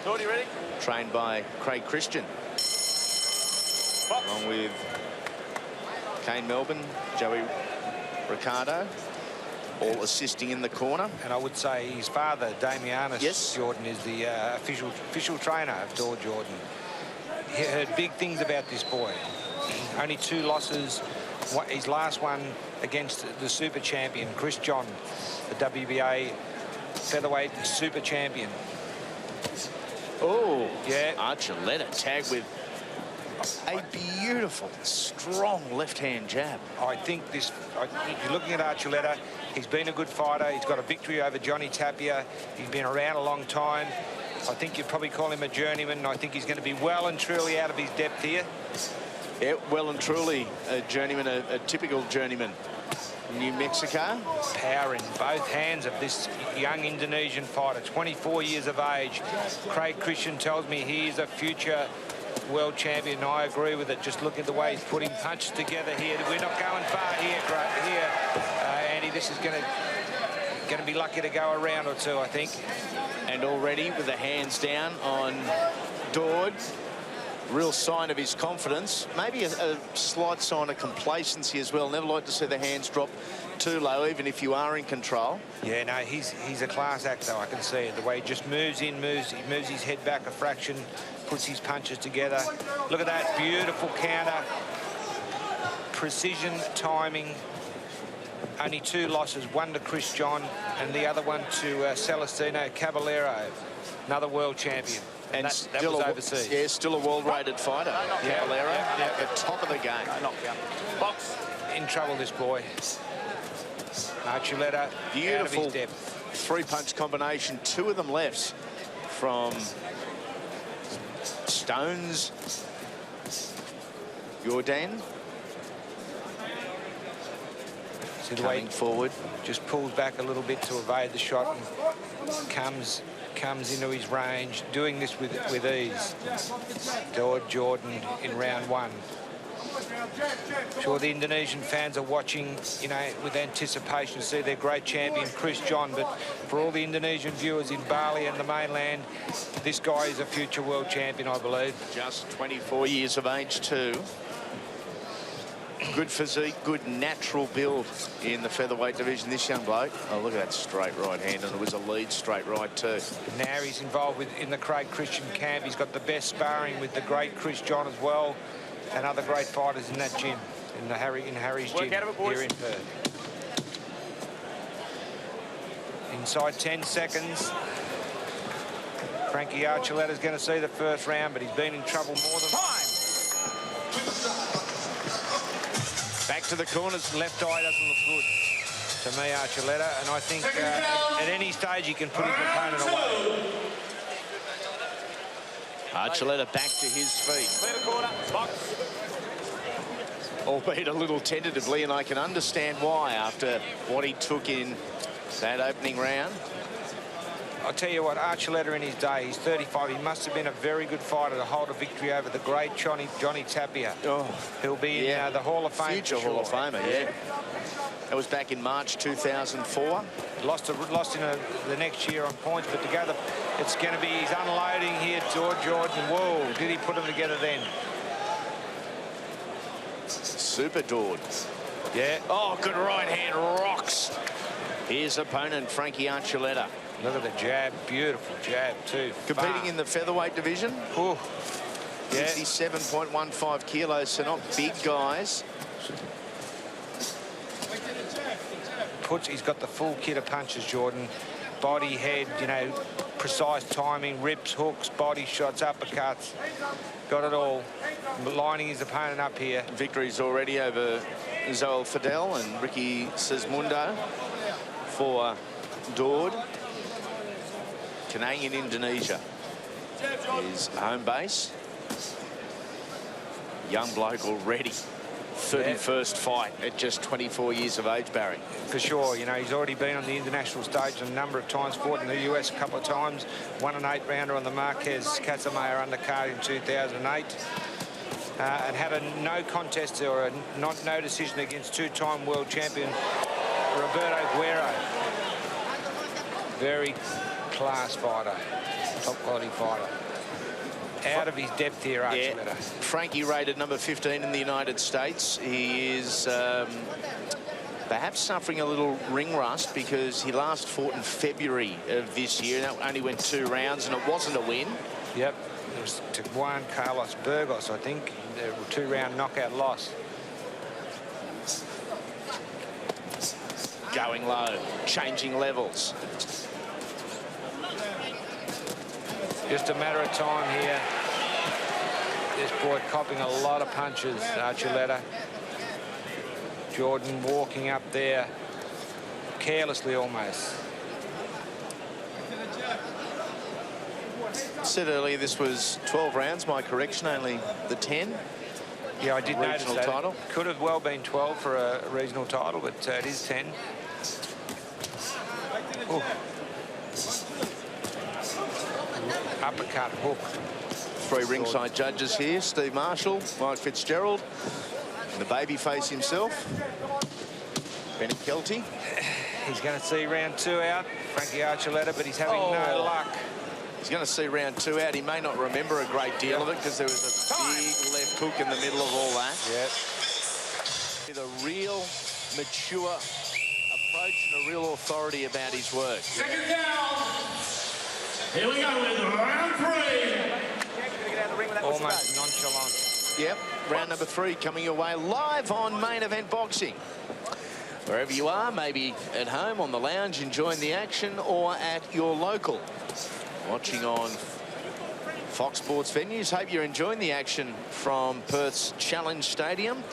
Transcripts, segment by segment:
Daud, you ready? Trained by Craig Christian. Along with Kane Melbourne, Joey Ricardo, all assisting in the corner. And I would say his father, Damianis Jordan, is the official trainer of Daud Jordan. He heard big things about this boy. Only 2 losses. His last one against the super champion, Chris John, the WBA featherweight super champion. Oh, yeah. Archuletta tagged with a beautiful, strong left-hand jab. I think this, if you're looking at Archuletta, he's been a good fighter. He's got a victory over Johnny Tapia. He's been around a long time. I think you'd probably call him a journeyman. I think he's going to be well and truly out of his depth here. Yeah, well and truly a journeyman, a typical journeyman. New Mexico. Power in both hands of this young Indonesian fighter, 24 years of age. Craig Christian tells me he is a future world champion. I agree with it. Just look at the way he's putting punches together here. We're not going far here, Andy. This is going to be lucky to go a round or two, I think. And already with the hands down on Daud. Real sign of his confidence. Maybe a slight sign of complacency as well. Never like to see the hands drop too low, even if you are in control. Yeah, no, he's a class act, though. I can see it. The way he just moves in, he moves his head back a fraction, puts his punches together. Look at that beautiful counter. Precision, timing. Only 2 losses, one to Chris John and the other one to Celestino Caballero, another world champion. And that was overseas. Yeah, still a world-rated fighter. Caballero at the top of the game. Box. In trouble, this boy. Archuletta, beautiful 3-punch combination. 2 of them lefts from Stones. Jordan. See the way forward, just pulls back a little bit to evade the shot and comes into his range, doing this with ease. Daud Jordan in round 1. Sure, the Indonesian fans are watching, you know, with anticipation to see their great champion, Chris John. But for all the Indonesian viewers in Bali and the mainland, this guy is a future world champion, I believe. Just 24 years of age, too. Good physique, good natural build in the featherweight division, this young bloke. Oh, look at that straight right hand, and it was a lead straight right too. Now he's involved in the Craig Christian camp. He's got the best sparring with the great Chris John as well, and other great fighters in that gym, in Harry's gym here in Perth. Inside 10 seconds. Frankie Archuletta is going to see the first round, but he's been in trouble more than time. Back to the corners, left eye doesn't look good to me, Archuletta, and I think at any stage he can put his opponent away. Archuletta back to his feet. Albeit a little tentatively, and I can understand why after what he took in that opening round. I'll tell you what, Archuletta in his day, he's 35. He must have been a very good fighter to hold a victory over the great Johnny Tapia. Oh, he'll be in the Hall of Fame. Future Hall of Famer, yeah. That was back in March 2004. Lost in the next year on points, but together it's going to be his unloading here, Daud Jordan. Whoa, did he put them together then? Super Daud. Yeah. Oh, good right hand, rocks his opponent, Frankie Archuletta. Look at the jab, beautiful jab too. Competing in the featherweight division. Ooh. Yeah. 67.15 kilos, so not big guys. He's got the full kit of punches, Jordan. Body, head, you know, precise timing, rips, hooks, body shots, uppercuts. Got it all. Lining his opponent up here. Victories already over Zoel Fidel and Ricky Sismundo for Daud. Penang in Indonesia, his home base. Young bloke already. 31st fight at just 24 years of age, Barry. For sure, you know, he's already been on the international stage a number of times, fought in the US a couple of times, won an 8-rounder on the Marquez Casamaya undercard in 2008, and had a no contest or a no decision against 2-time world champion Roberto Guerrero. Very class fighter. top quality fighter. Out of his depth here, Archuletta. Yeah. Frankie rated number 15 in the United States. He is perhaps suffering a little ring rust because he last fought in February of this year. That only went 2 rounds and it wasn't a win. Yep, it was to Juan Carlos Burgos, I think. A 2-round knockout loss. Going low, changing levels. Just a matter of time here. This boy copping a lot of punches, Archuletta. Jordan walking up there carelessly almost. Said earlier this was 12 rounds, my correction, only the 10. Yeah, I did notice that. Title. Could have well been 12 for a regional title, but it is 10. Ooh. Uppercut, hook. 3 ringside judges here. Steve Marshall, Mike Fitzgerald, and the babyface himself, Benny Kelty. He's going to see round 2 out, Frankie Archuletta, but he's having no luck. He's going to see round 2 out. He may not remember a great deal of it because there was a big left hook in the middle of all that. Yep. With a real mature approach and a real authority about his work. Second down. Here we go with round 3. Almost nonchalant. Yep, round number 3 coming your way live on Main Event Boxing. Wherever you are, maybe at home, on the lounge, enjoying the action, or at your local. Watching on Fox Sports venues. Hope you're enjoying the action from Perth's Challenge Stadium.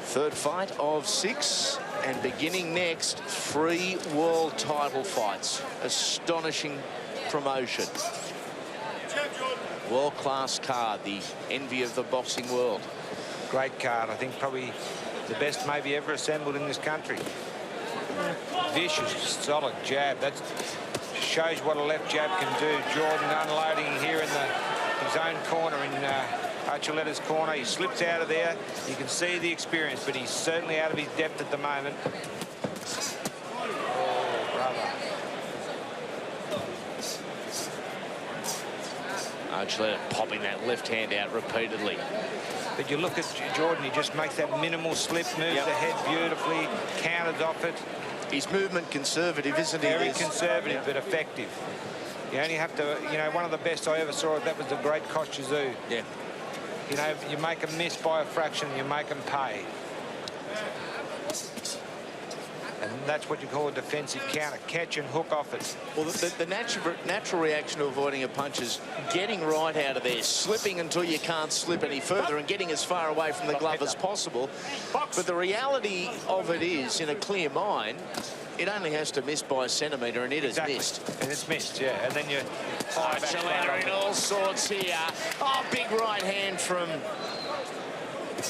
3rd fight of 6, and beginning next, 3 world title fights. Astonishing promotion. World-class card, the envy of the boxing world. Great card. I think probably the best maybe ever assembled in this country. Vicious, solid jab. That shows what a left jab can do. Jordan unloading here in his own corner, in Archuletta's corner. He slips out of there. You can see the experience, but he's certainly out of his depth at the moment. Oh, brother. Archuletta popping that left hand out repeatedly. But you look at Jordan, he just makes that minimal slip, moves the head beautifully, counters off it. His movement conservative, isn't he? Very conservative, but effective. You only have to, you know, one of the best I ever saw, that was the great Kosciuszko. Yeah. You know, you make them miss by a fraction, you make them pay. And that's what you call a defensive counter, catch and hook off it. Well, the natural reaction to avoiding a punch is getting right out of there, slipping until you can't slip any further and getting as far away from the glove as possible. But the reality of it is, in a clear mind, it only has to miss by a centimetre, and it has missed. And it's missed, yeah. And then you... Archuletta in all sorts here. Oh, big right hand from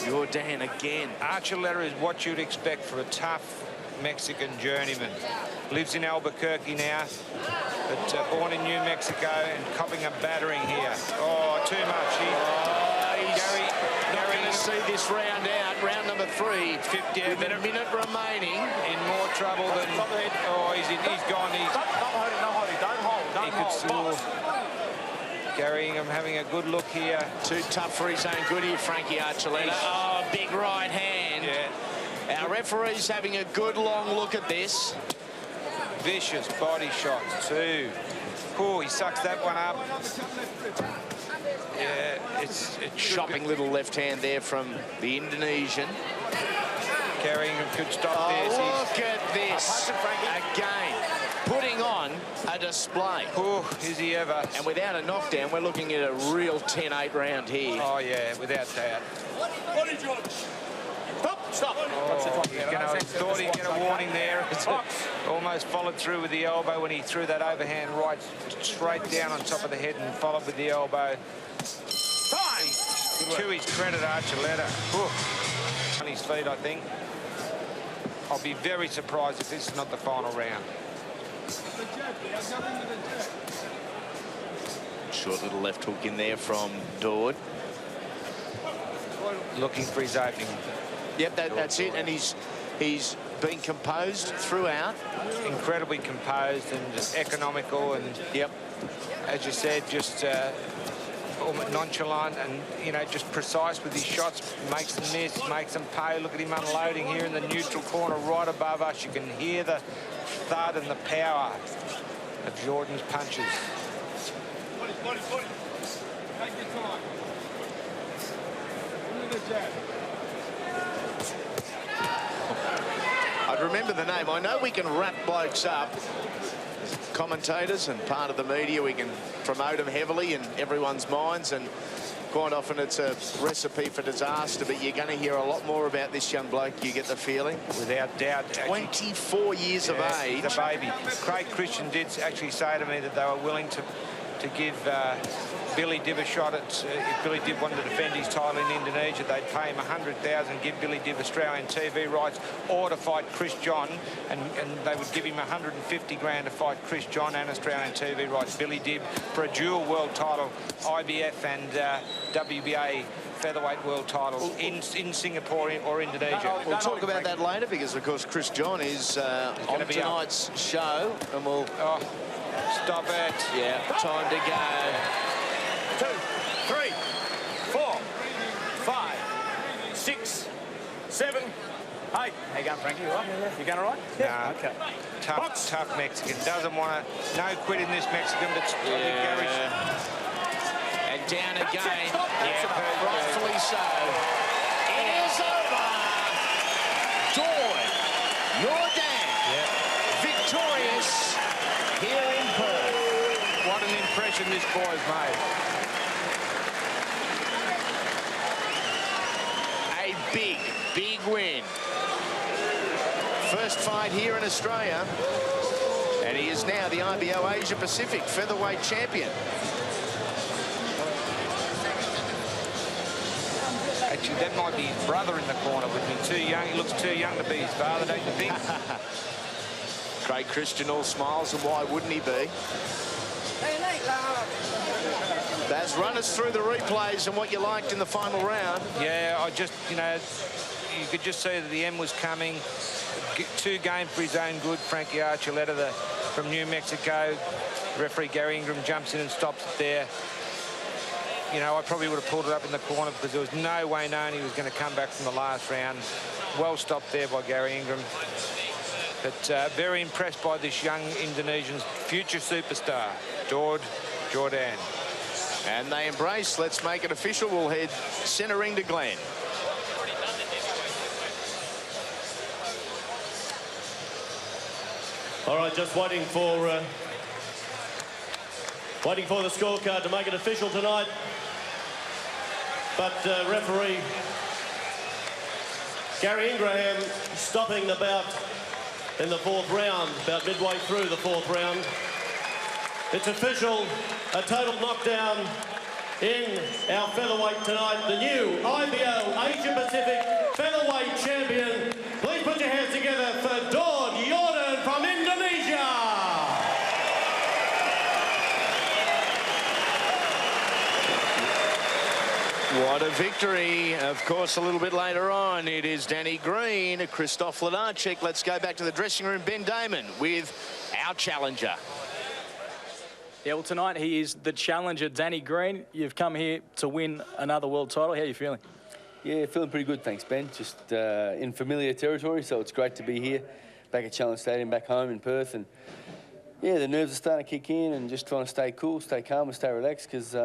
Jordan again. Archuletta is what you'd expect for a tough Mexican journeyman. Lives in Albuquerque now, but born in New Mexico and copping a battering here. Oh, too much. He's not going to see this round out. Round number 3. 50 with a minute remaining. In more trouble than... Oh, he's gone. He could still... Carrying him, having a good look here. Too tough for his own good here, Frankie Archuletta. Oh, big right hand. Yeah. Our referee's having a good long look at this. Vicious body shots too. Oh, he sucks that one up. Yeah, it's Chopping little left hand there from the Indonesian. Carrying him could stop this. Look at this again, putting on a display. Oh, is he ever? And without a knockdown, we're looking at a real 10-8 round here. Oh yeah, without that. Stop. Oh, thought he'd get a warning there. Almost followed through with the elbow when he threw that overhand right straight down on top of the head and followed with the elbow. To his credit, Archuletta. On his feet, I think. I'll be very surprised if this is not the final round. Short little left hook in there from Daud. Looking for his opening. Yep, that's it. And he's been composed throughout. Incredibly composed and just economical, and as you said, just nonchalant and, you know, just precise with his shots. Makes them miss, makes them pay. Look at him unloading here in the neutral corner right above us. You can hear the thud and the power of Jordan's punches. Take your time. I'd remember the name. I know we can wrap blokes up. Commentators and part of the media, we can promote them heavily in everyone's minds, and quite often it's a recipe for disaster, but you're going to hear a lot more about this young bloke, you get the feeling. Without doubt. 24 years of age. The baby. Craig Christian did actually say to me that they were willing to give Billy Dibb a shot at, if Billy Dibb wanted to defend his title in Indonesia, they'd pay him $100,000, give Billy Dibb Australian TV rights, or to fight Chris John, and they would give him $150,000 to fight Chris John and Australian TV rights. Billy Dibb for a dual world title, IBF and WBA featherweight world title in Singapore or Indonesia. We'll talk about that later, because of course Chris John is on tonight's show, and we'll... Stop it. Yeah, time to go. 2, 3, 4, 5, 6, 7, 8. How you going, Frankie? You all right? You going all right? Yeah. Okay. Tough Mexican. Doesn't want to... No quit in this Mexican, but... And down again. Yeah, rightfully so. It is over. Daud, victorious here in Perth. What an impression this boy's made. A big win. First fight here in Australia, and he is now the IBO Asia Pacific featherweight champion. Actually, that might be his brother in the corner with me. Too young. He looks too young to be his father, don't you think? Craig Christian all smiles, and why wouldn't he be? Baz, run us through the replays and what you liked in the final round. Yeah, I just, you know, you could just see that the M was coming. 2 games for his own good. Frankie Archuletta from New Mexico. Referee Gary Ingram jumps in and stops it there. You know, I probably would have pulled it up in the corner because there was no way known he was going to come back from the last round. Well stopped there by Gary Ingram. But very impressed by this young Indonesian's future superstar, Daud Jordan. And they embrace. Let's make it official. We'll head centre ring to Glenn. All right, just waiting for the scorecard to make it official tonight. But referee Gary Ingram stopping the bout in the 4th round, about midway through the 4th round. It's official, a total knockdown in our featherweight tonight. The new IBO Asia Pacific featherweight champion. Please put your hands together for Daud Jordan from Indonesia. What a victory. Of course, a little bit later on, it is Danny Green, Christoph Lenarchik. Let's go back to the dressing room. Ben Damon with our challenger. Yeah, well, tonight he is the challenger, Danny Green. You've come here to win another world title. How are you feeling? Yeah, feeling pretty good, thanks, Ben. Just in familiar territory, so it's great to be here, back at Challenge Stadium, back home in Perth. And yeah, the nerves are starting to kick in, and just trying to stay cool, stay calm and stay relaxed, because